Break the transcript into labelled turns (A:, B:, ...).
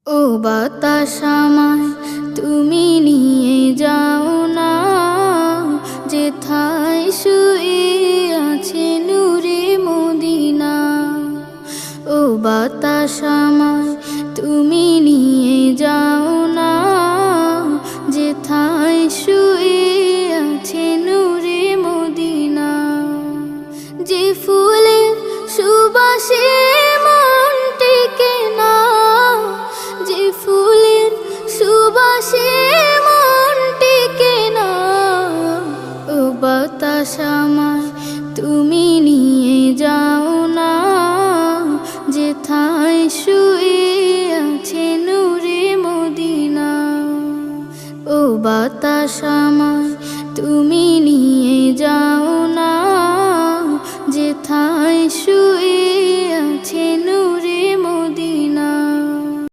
A: ও বাতাস আমায় তুমি নিয়ে যাও না, যেথায় শুয়ে আছে নূরে মদিনা। ও বাতাস আমায় তুমি নিয়ে যাও না, যেথায় শুয়ে আছে নূরে মদিনা। যে ফুলের সুবাসে মন টেকে না, যে ফুলের সুবাসে মন টেকে না। ও বাতাস আমায় তুমি নিয়ে যাও না, যেথায় শুয়ে আছে নূরে মদিনা। ও বাতাস আমায় তুমি